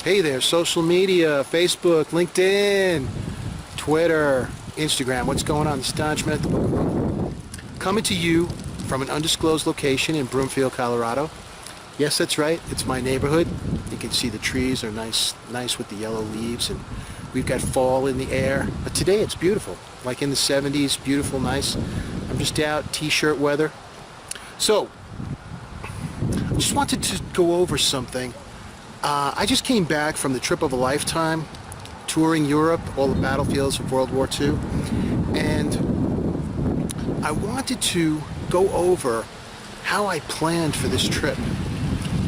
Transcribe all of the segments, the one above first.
Hey there, social media, Facebook, LinkedIn, Twitter, Instagram. What's going on? This is Don Schmidt, the Book of Rommel, coming to you from an undisclosed location in Broomfield, Colorado. Yes, that's right. It's my neighborhood. You can see the trees are nice with the yellow leaves, and we've got fall in the air. But today it's beautiful, like in the 70s, beautiful, nice. I'm just out, t-shirt weather. So, I just wanted to go over something. I just came back from the trip of a lifetime, touring Europe, all the battlefields of World War II, and I wanted to go over how I planned for this trip,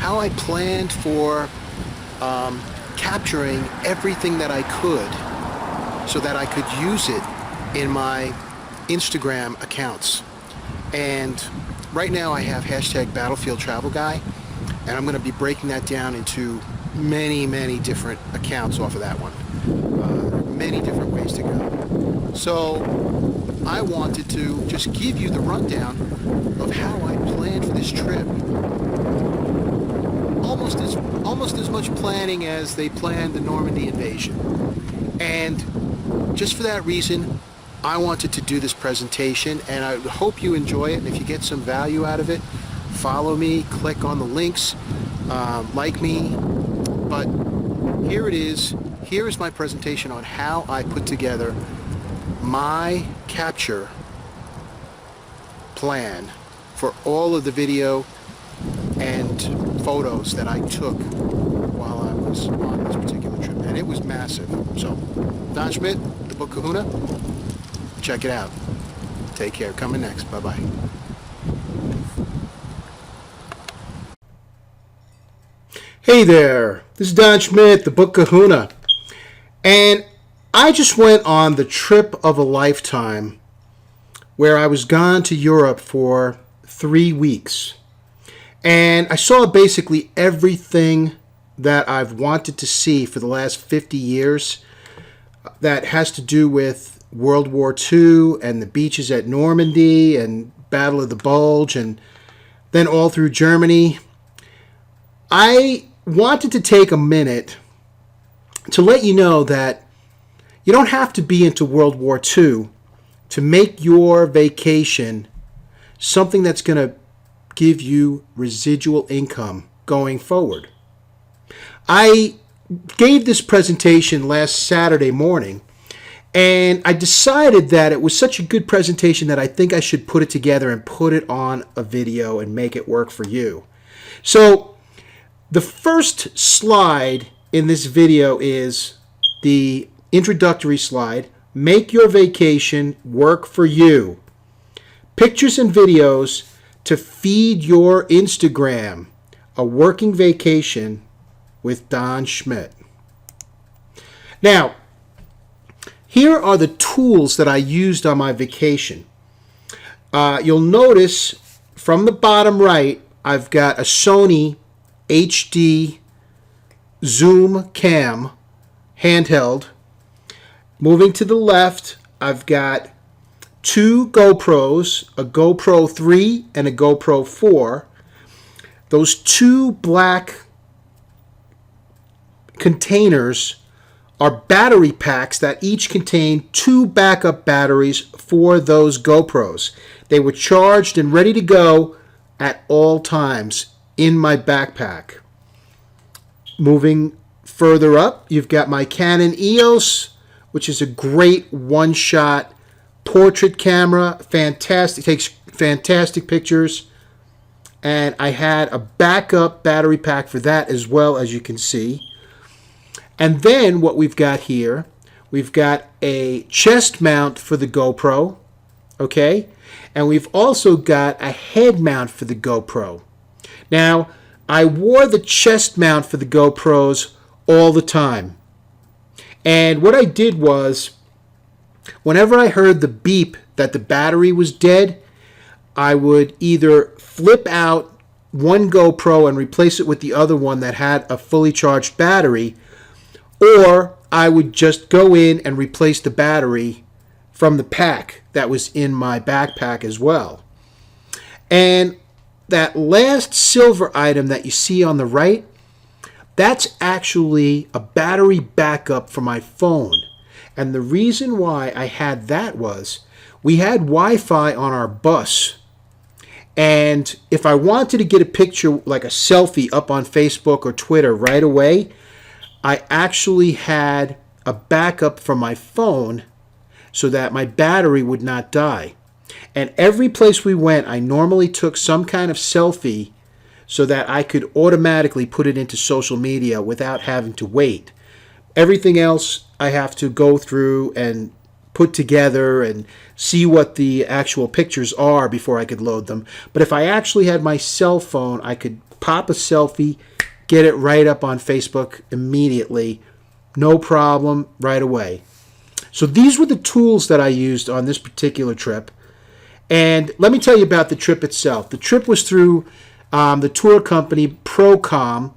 how I planned for capturing everything that I could so that I could use it in my Instagram accounts. And right now I have hashtag Battlefield Travel Guy, and I'm going to be breaking that down into many different accounts off of that one. Many different ways to go. So I wanted to just give you the rundown of how I planned for this trip. Almost as much planning as they planned the Normandy invasion. And just for that reason, I wanted to do this presentation, and I hope you enjoy it. And if you get some value out of it, follow me, click on the links, like me. But here it is. Here is my presentation on how I put together my capture plan for all of the video and photos that I took while I was on this particular trip. And it was massive. So, Don Schmidt, the Book Kahuna, check it out. Take care. Coming next. Bye-bye. Hey there, this is Don Schmidt, the Book Kahuna, and I just went on the trip of a lifetime where I was gone to Europe for 3 weeks, and I saw basically everything that I've wanted to see for the last 50 years that has to do with World War II and the beaches at Normandy and Battle of the Bulge and then all through Germany. I wanted to take a minute to let you know that you don't have to be into World War II to make your vacation something that's going to give you residual income going forward. I gave this presentation last Saturday morning, and I decided that it was such a good presentation that I think I should put it together and put it on a video and make it work for you. So, the first slide in this video is the introductory slide, Make Your Vacation Work for You. Pictures and videos to feed your Instagram. A working vacation with Don Schmidt. Now, here are the tools that I used on my vacation. You'll notice from the bottom right, I've got a Sony HD zoom cam handheld. Moving to the left, I've got 2 GoPros, a GoPro 3 and a GoPro 4. Those 2 black containers are battery packs that each contain 2 backup batteries for those GoPros. They were charged and ready to go at all times in my backpack. Moving further up, you've got my Canon EOS, which is a great one-shot portrait camera. Fantastic, takes fantastic pictures. And I had a backup battery pack for that as well, as you can see. And then what we've got here, we've got a chest mount for the GoPro, okay? And we've also got a head mount for the GoPro. Now, I wore the chest mount for the GoPros all the time. And what I did was, whenever I heard the beep that the battery was dead, I would either flip out one GoPro and replace it with the other one that had a fully charged battery, or I would just go in and replace the battery from the pack that was in my backpack as well. And that last silver item that you see on the right, That's actually a battery backup for my phone. And the reason why I had that was we had Wi-Fi on our bus. And if I wanted to get a picture, like a selfie, up on Facebook or Twitter right away, I actually had a backup from my phone so that my battery would not die. And every place we went, I normally took some kind of selfie so that I could automatically put it into social media without having to wait. Everything else I have to go through and put together and see what the actual pictures are before I could load them. But if I actually had my cell phone, I could pop a selfie, get it right up on Facebook immediately, no problem, right away. So these were the tools that I used on this particular trip. And let me tell you about the trip itself. The trip was through the tour company Procom,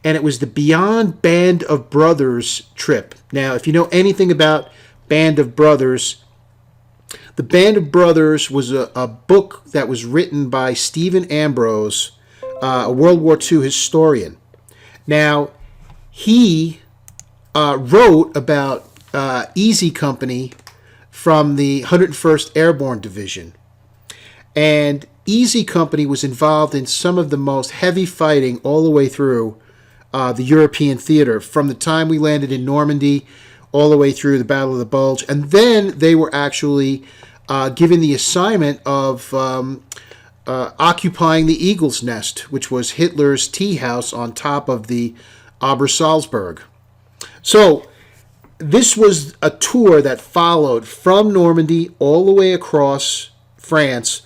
and it was the Beyond Band of Brothers trip. Now, if you know anything about Band of Brothers, the Band of Brothers was a book that was written by Stephen Ambrose, a World War II historian. Now, he wrote about Easy Company from the 101st Airborne Division. And Easy Company was involved in some of the most heavy fighting all the way through the European theater, from the time we landed in Normandy all the way through the Battle of the Bulge. And then they were actually given the assignment of occupying the Eagle's Nest, which was Hitler's tea house on top of the Obersalzberg. So this was a tour that followed from Normandy all the way across France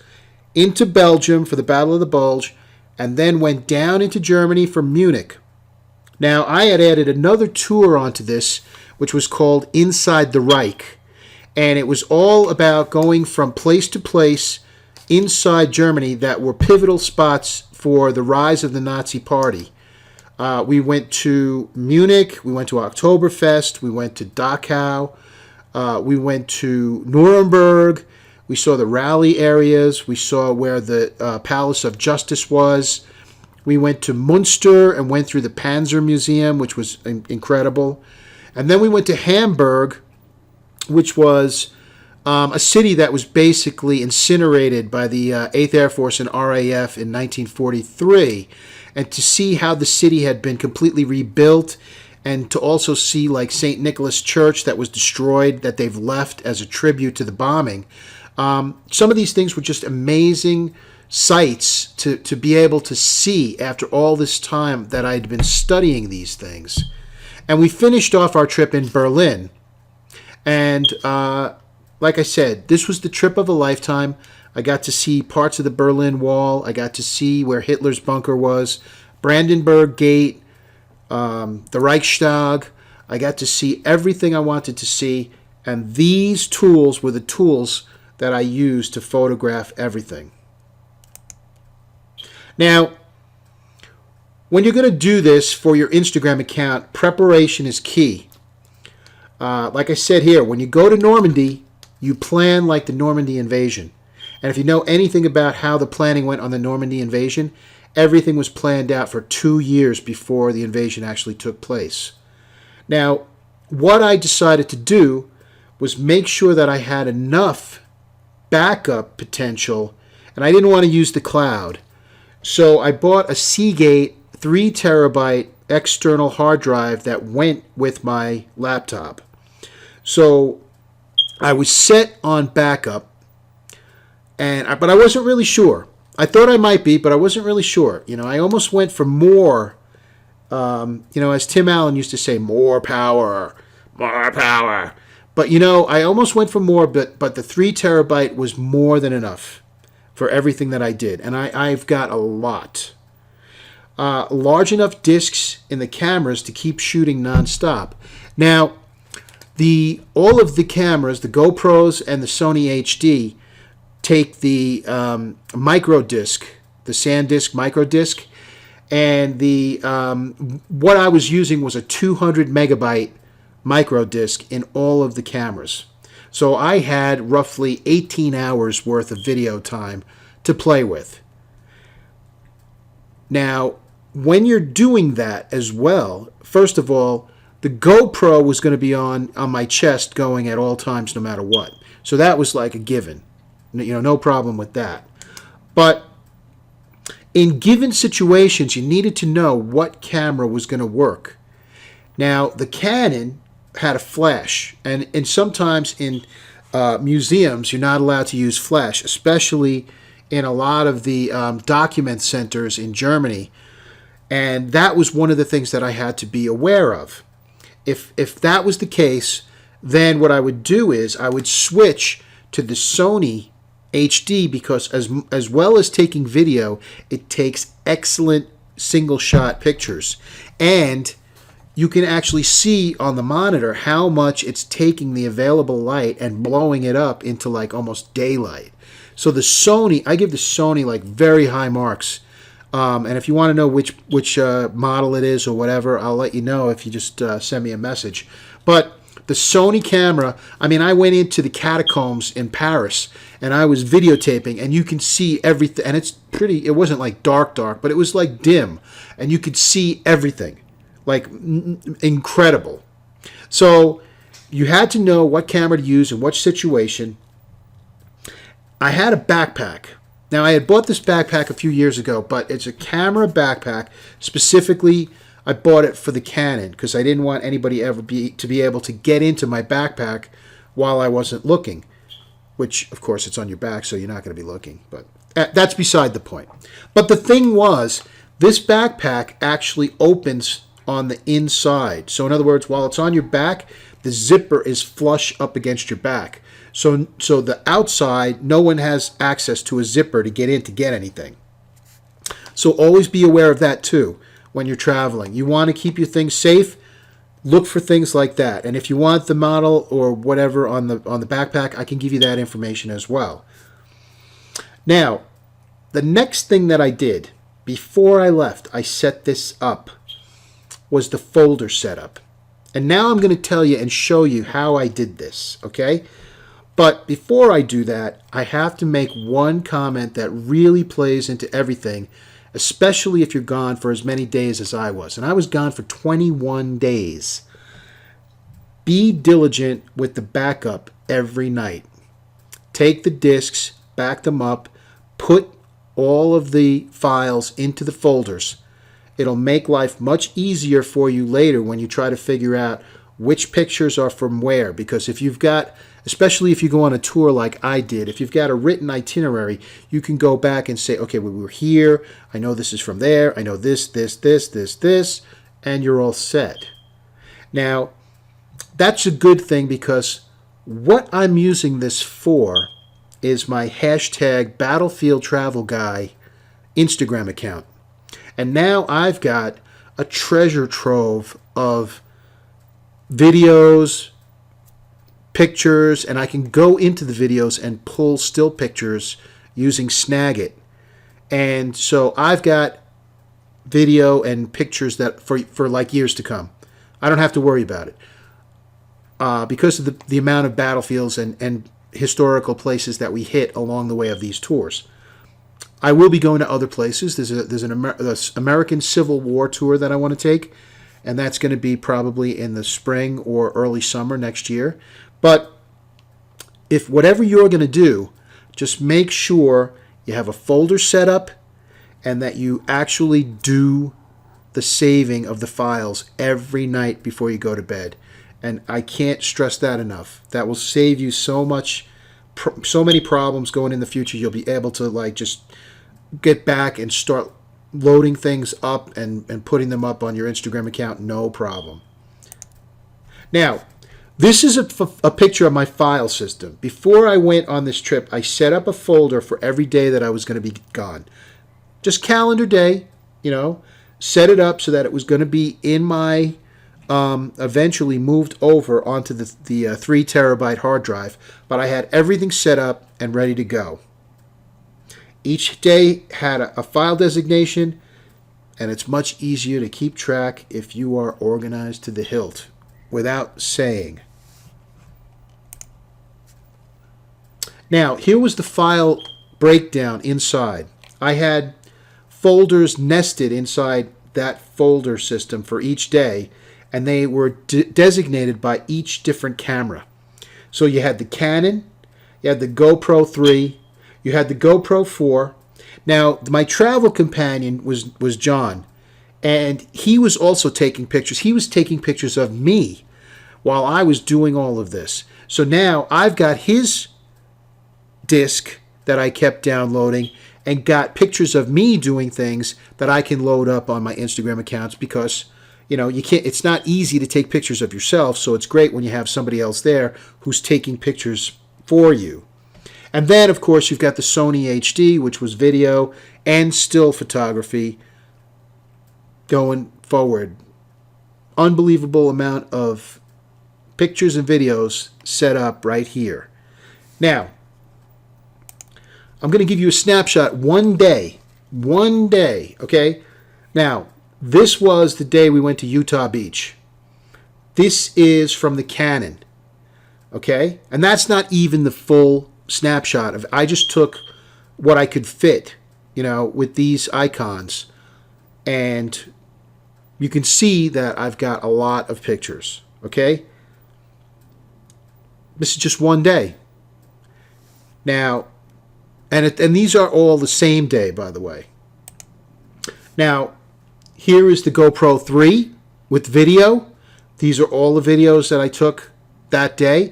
into Belgium for the Battle of the Bulge, and then went down into Germany for Munich. Now, I had added another tour onto this, which was called Inside the Reich, and it was all about going from place to place inside Germany that were pivotal spots for the rise of the Nazi Party. We went to Munich, we went to Oktoberfest, we went to Dachau, we went to Nuremberg, we saw the rally areas, we saw where the Palace of Justice was. We went to Munster and went through the Panzer Museum, which was incredible. And then we went to Hamburg, which was a city that was basically incinerated by the 8th Air Force and RAF in 1943. And to see how the city had been completely rebuilt, and to also see like St. Nicholas Church that was destroyed, that they've left as a tribute to the bombing. Some of these things were just amazing sights to be able to see after all this time that I'd been studying these things. And we finished off our trip in Berlin. And like I said, this was the trip of a lifetime. I got to see parts of the Berlin Wall. I got to see where Hitler's bunker was, Brandenburg Gate, the Reichstag. I got to see everything I wanted to see. And these tools were the tools that I used to photograph everything. Now, when you're going to do this for your Instagram account, preparation is key. Like I said here, when you go to Normandy, you plan like the Normandy invasion. And if you know anything about how the planning went on the Normandy invasion, everything was planned out for 2 years before the invasion actually took place. Now, what I decided to do was make sure that I had enough backup potential, and I didn't want to use the cloud. So I bought a Seagate 3 terabyte external hard drive that went with my laptop. So I was set on backup, but I wasn't really sure. I thought I might be, but I wasn't really sure. I almost went for more, as Tim Allen used to say, more power, more power. But, I almost went for more, but the 3 terabyte was more than enough for everything that I did. And I've got a lot. Large enough discs in the cameras to keep shooting nonstop. Now, all of the cameras, the GoPros and the Sony HD, take the micro disc, the SanDisk micro disc, and what I was using was a 200 megabyte micro disc in all of the cameras. So I had roughly 18 hours worth of video time to play with. Now, when you're doing that as well, first of all, the GoPro was going to be on my chest going at all times no matter what. So that was like a given. No problem with that. But in given situations, you needed to know what camera was going to work. Now, the Canon had a flash, and sometimes in museums, you're not allowed to use flash, especially in a lot of the document centers in Germany. And that was one of the things that I had to be aware of. If that was the case, then what I would do is I would switch to the Sony HD, because as well as taking video, it takes excellent single shot pictures. And you can actually see on the monitor how much it's taking the available light and blowing it up into like almost daylight. So the Sony, I give the Sony like very high marks. And if you want to know which model it is or whatever, I'll let you know if you just send me a message. But the Sony camera, I mean, I went into the catacombs in Paris and I was videotaping, and you can see everything. And it's pretty, it wasn't like dark, but it was like dim. And you could see everything. Like incredible. So you had to know what camera to use in what situation. I had a backpack. Now, I had bought this backpack a few years ago, but it's a camera backpack. Specifically, I bought it for the Canon because I didn't want anybody to be able to get into my backpack while I wasn't looking. Which, of course, it's on your back, so you're not going to be looking. But that's beside the point. But the thing was, this backpack actually opens on the inside. So in other words, while it's on your back, the zipper is flush up against your back. So the outside, no one has access to a zipper to get in to get anything. So always be aware of that too when you're traveling. You want to keep your things safe. Look for things like that. And if you want the model or whatever on the backpack, I can give you that information as well. Now, the next thing that I did before I left, I set this up, was the folder setup. And now I'm going to tell you and show you how I did this, okay? But before I do that, I have to make one comment that really plays into everything, especially if you're gone for as many days as I was. And I was gone for 21 days. Be diligent with the backup every night. Take the discs, back them up, put all of the files into the folders. It'll make life much easier for you later when you try to figure out which pictures are from where. Because if you've got, especially if you go on a tour like I did, if you've got a written itinerary, you can go back and say, okay, we were here. I know this is from there. I know this, and you're all set. Now, that's a good thing because what I'm using this for is my hashtag Battlefield Travel Guy Instagram account. And now I've got a treasure trove of videos, pictures, and I can go into the videos and pull still pictures using Snagit. And so I've got video and pictures that for like years to come. I don't have to worry about it. Because of the amount of battlefields and historical places that we hit along the way of these tours. I will be going to other places. There's an American Civil War tour that I want to take, and that's going to be probably in the spring or early summer next year. But if whatever you're going to do, just make sure you have a folder set up and that you actually do the saving of the files every night before you go to bed. And I can't stress that enough. That will save you so many problems going in the future. You'll be able to like just get back and start loading things up and putting them up on your Instagram account, no problem. Now, this is a picture of my file system. Before I went on this trip, I set up a folder for every day that I was going to be gone. Just calendar day, set it up so that it was going to be in my, eventually moved over onto the 3 terabyte hard drive. But I had everything set up and ready to go. Each day had a file designation, and it's much easier to keep track if you are organized to the hilt, without saying. Now, here was the file breakdown inside. I had folders nested inside that folder system for each day, and they were designated by each different camera. So you had the Canon, you had the GoPro 3, you had the GoPro 4. Now, my travel companion was John, and he was also taking pictures. He was taking pictures of me while I was doing all of this. So now I've got his disc that I kept downloading and got pictures of me doing things that I can load up on my Instagram accounts, because you can't, it's not easy to take pictures of yourself, so it's great when you have somebody else there who's taking pictures for you. And then, of course, you've got the Sony HD, which was video and still photography going forward. Unbelievable amount of pictures and videos set up right here. Now, I'm going to give you a snapshot one day, okay? Now, this was the day we went to Utah Beach. This is from the Canon, okay? And that's not even the full snapshot of. I just took what I could fit, with these icons. And you can see that I've got a lot of pictures, okay? This is just one day. Now, and these are all the same day, by the way. Now, here is the GoPro 3 with video. These are all the videos that I took that day.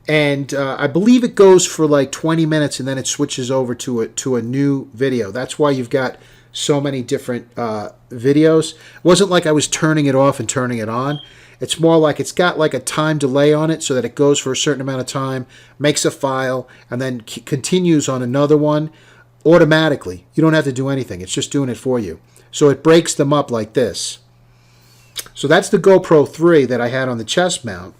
And I believe it goes for like 20 minutes and then it switches over to a new video. That's why you've got so many different videos. It wasn't like I was turning it off and turning it on. It's more like it's got like a time delay on it so that it goes for a certain amount of time, makes a file, and then continues on another one automatically. You don't have to do anything. It's just doing it for you. So it breaks them up like this. So that's the GoPro 3 that I had on the chest mount.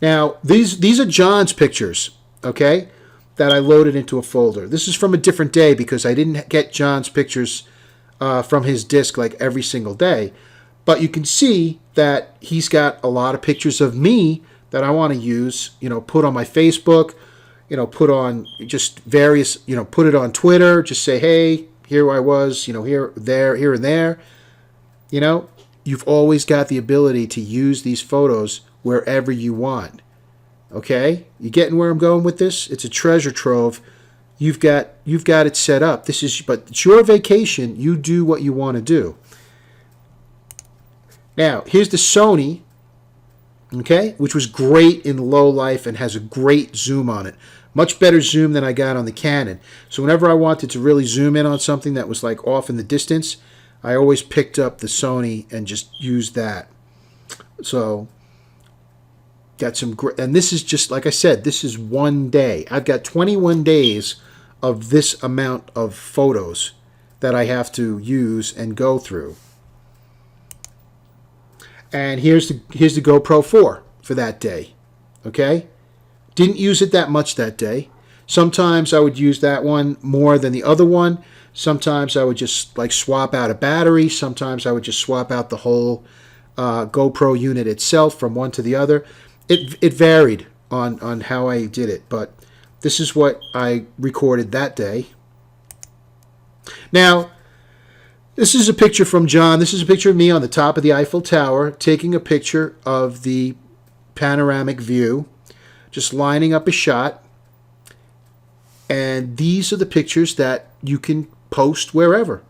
Now, these are John's pictures, okay, that I loaded into a folder. This is from a different day because I didn't get John's pictures from his disc like every single day. But you can see that he's got a lot of pictures of me that I want to use, put on my Facebook, put on just various, put it on Twitter, just say, hey, here I was, here, there, here and there. You've always got the ability to use these photos wherever you want. Okay? You getting where I'm going with this? It's a treasure trove. You've got it set up. But it's your vacation. You do what you want to do. Now, here's the Sony, okay, which was great in low life and has a great zoom on it. Much better zoom than I got on the Canon. So whenever I wanted to really zoom in on something that was like off in the distance, I always picked up the Sony and just used that. So, got some great, and this is just, like I said, this is one day. I've got 21 days of this amount of photos that I have to use and go through. And here's the GoPro 4 for that day, okay? Didn't use it that much that day. Sometimes I would use that one more than the other one. Sometimes I would just like swap out a battery. Sometimes I would just swap out the whole GoPro unit itself from one to the other. It varied on how I did it, but this is what I recorded that day. Now, this is a picture from John. This is a picture of me on the top of the Eifel Tower taking a picture of the panoramic view, just lining up a shot. And these are the pictures that you can post wherever.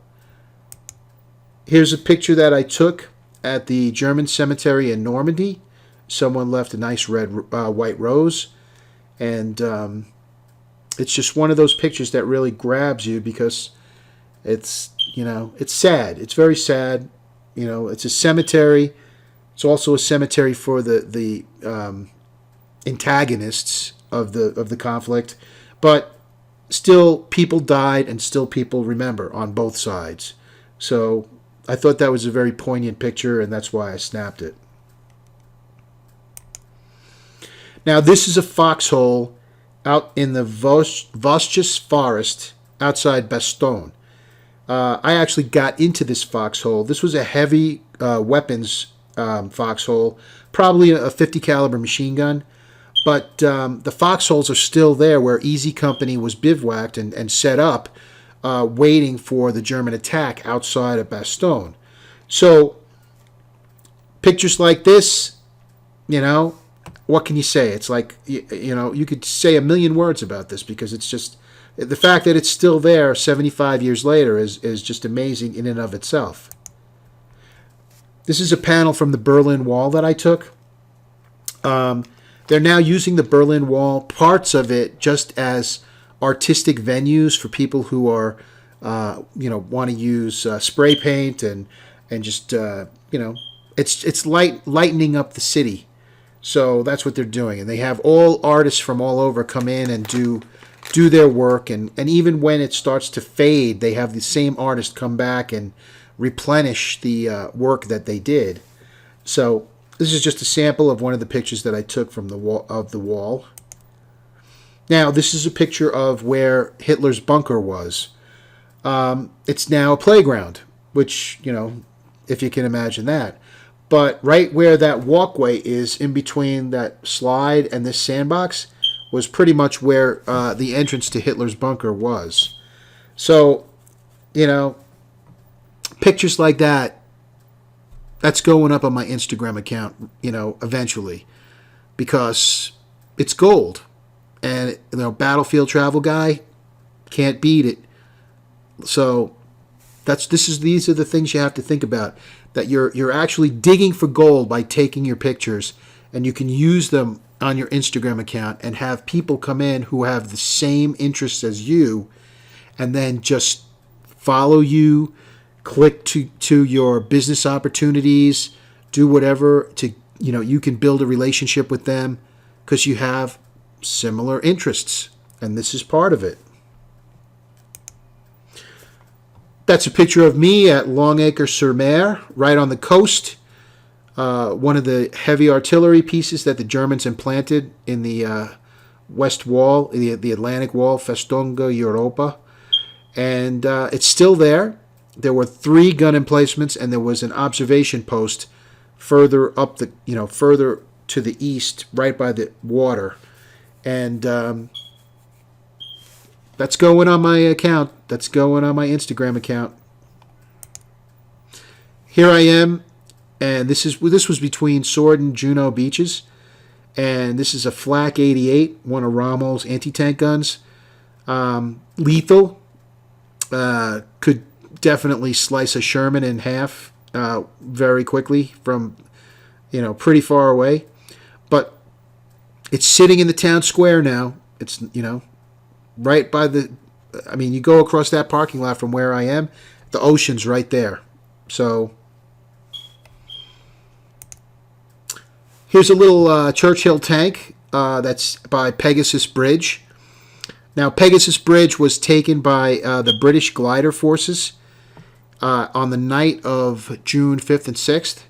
Here's a picture that I took at the German cemetery in Normandy. Someone left a nice red, white rose. And it's just one of those pictures that really grabs you because it's, it's sad. It's very sad. It's a cemetery. It's also a cemetery for the antagonists of the conflict. But still, people died and still people remember on both sides. So I thought that was a very poignant picture, and that's why I snapped it. Now, this is a foxhole out in the Vosges forest outside Bastogne. I actually got into this foxhole. This was a heavy weapons foxhole, probably a 50 caliber machine gun. But the foxholes are still there where Easy Company was bivouacked and set up waiting for the German attack outside of Bastogne. So pictures like this, what can you say? It's like, you could say a million words about this, because it's just, the fact that it's still there 75 years later is just amazing in and of itself. This is a panel from the Berlin Wall that I took. They're now using the Berlin Wall, parts of it, just as artistic venues for people who are, want to use spray paint and just, it's lightening up the city. So that's what they're doing. And they have all artists from all over come in and do their work. And even when it starts to fade, they have the same artist come back and replenish the work that they did. So this is just a sample of one of the pictures that I took from the wall. Now, this is a picture of where Hitler's bunker was. It's now a playground, which, if you can imagine that. But right where that walkway is, in between that slide and this sandbox, was pretty much where the entrance to Hitler's bunker was. So, pictures like that, that's going up on my Instagram account, eventually, because it's gold. And, battlefield travel guy, can't beat it. So these are the things you have to think about, that you're actually digging for gold by taking your pictures, and you can use them on your Instagram account and have people come in who have the same interests as you, and then just follow you, click to your business opportunities, do whatever to, you can build a relationship with them because you have similar interests, and this is part of it. That's a picture of me at Longacre-sur-Mer, right on the coast. One of the heavy artillery pieces that the Germans implanted in the West Wall, the Atlantic Wall, Festung Europa. And it's still there. There were 3 gun emplacements, and there was an observation post further up further to the east, right by the water. And that's going on my account. That's going on my Instagram account. Here I am, and this was between Sword and Juno beaches, and this is a Flak 88, one of Rommel's anti-tank guns. Lethal, could definitely slice a Sherman in half very quickly from pretty far away, but it's sitting in the town square now. It's right by you go across that parking lot from where I am, the ocean's right there. So here's a little Churchill tank that's by Pegasus Bridge. Now, Pegasus Bridge was taken by the British glider forces on the night of June 5th and 6th,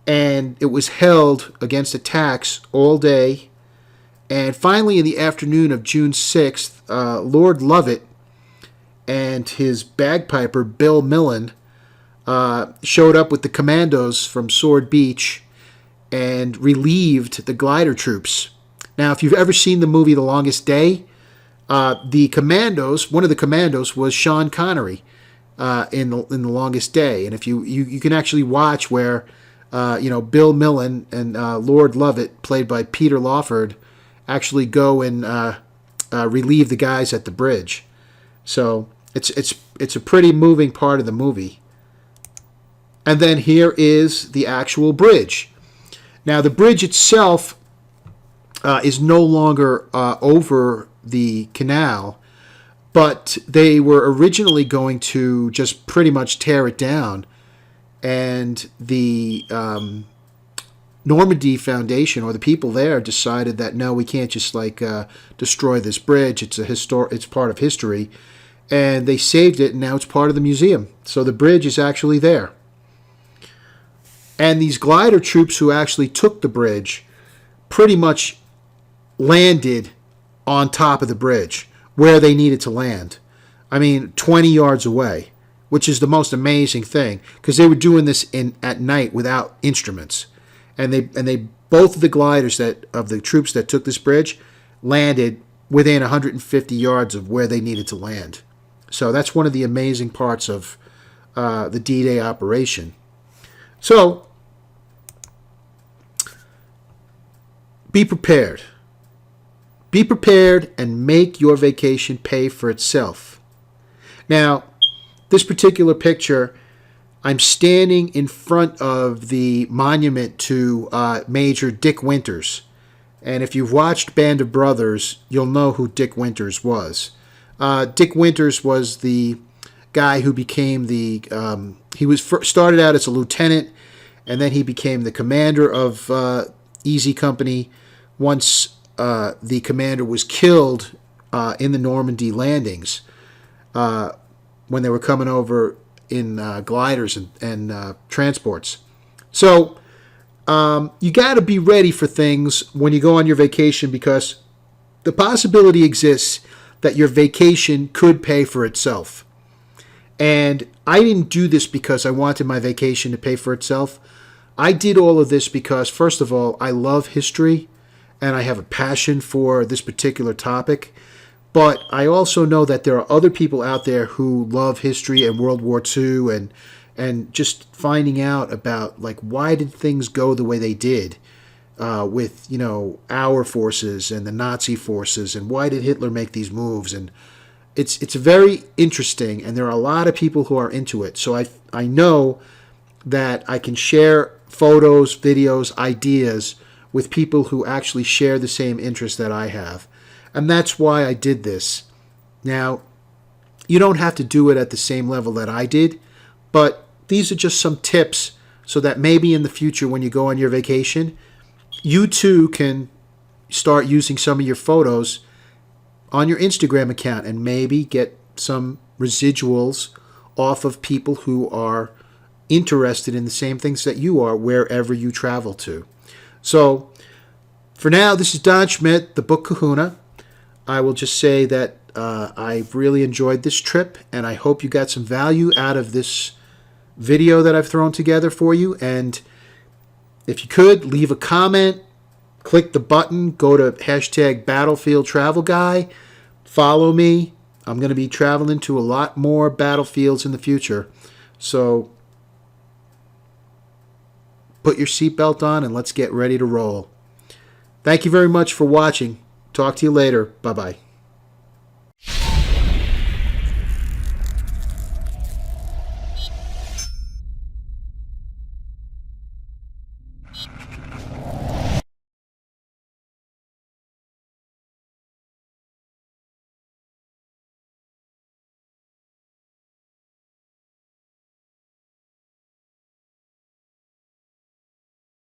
and it was held against attacks all day. And finally, in the afternoon of June 6th, Lord Lovett and his bagpiper, Bill Millen, showed up with the commandos from Sword Beach and relieved the glider troops. Now, if you've ever seen the movie The Longest Day, one of the commandos was Sean Connery in the Longest Day. And if you can actually watch where, Bill Millen and Lord Lovett, played by Peter Lawford, actually go and relieve the guys at the bridge. So it's a pretty moving part of the movie. And then here is the actual bridge. Now, the bridge itself is no longer over the canal, but they were originally going to just pretty much tear it down, and the Normandy Foundation, or the people there, decided that no, we can't just destroy this bridge. It's part of history, and they saved it, and now it's part of the museum. So the bridge is actually there. And these glider troops who actually took the bridge pretty much landed on top of the bridge where they needed to land. 20 yards away, which is the most amazing thing, because they were doing this at night without instruments. And they both of the gliders of the troops that took this bridge landed within 150 yards of where they needed to land. So that's one of the amazing parts of the D-Day operation. So be prepared. Be prepared and make your vacation pay for itself. Now, this particular picture, I'm standing in front of the monument to Major Dick Winters. And if you've watched Band of Brothers, you'll know who Dick Winters was. Dick Winters was the guy who became the... started out as a lieutenant, and then he became the commander of Easy Company once the commander was killed in the Normandy landings when they were coming over in gliders and transports. So you got to be ready for things when you go on your vacation, because the possibility exists that your vacation could pay for itself. And I didn't do this because I wanted my vacation to pay for itself. I did all of this because, first of all, I love history and I have a passion for this particular topic. But I also know that there are other people out there who love history and World War II and just finding out about, like, why did things go the way they did with, you know, our forces and the Nazi forces, and why did Hitler make these moves. And it's very interesting, and there are a lot of people who are into it. So I know that I can share photos, videos, ideas with people who actually share the same interest that I have. And that's why I did this. Now, you don't have to do it at the same level that I did, but these are just some tips so that maybe in the future when you go on your vacation, you too can start using some of your photos on your Instagram account and maybe get some residuals off of people who are interested in the same things that you are wherever you travel to. So, for now, this is Don Schmidt, the Book Kahuna. I will just say that I've really enjoyed this trip, and I hope you got some value out of this video that I've thrown together for you. And if you could, leave a comment, click the button, go to hashtag Battlefield Travel Guy, follow me. I'm going to be traveling to a lot more battlefields in the future. So put your seatbelt on and let's get ready to roll. Thank you very much for watching. Talk to you later. Bye-bye.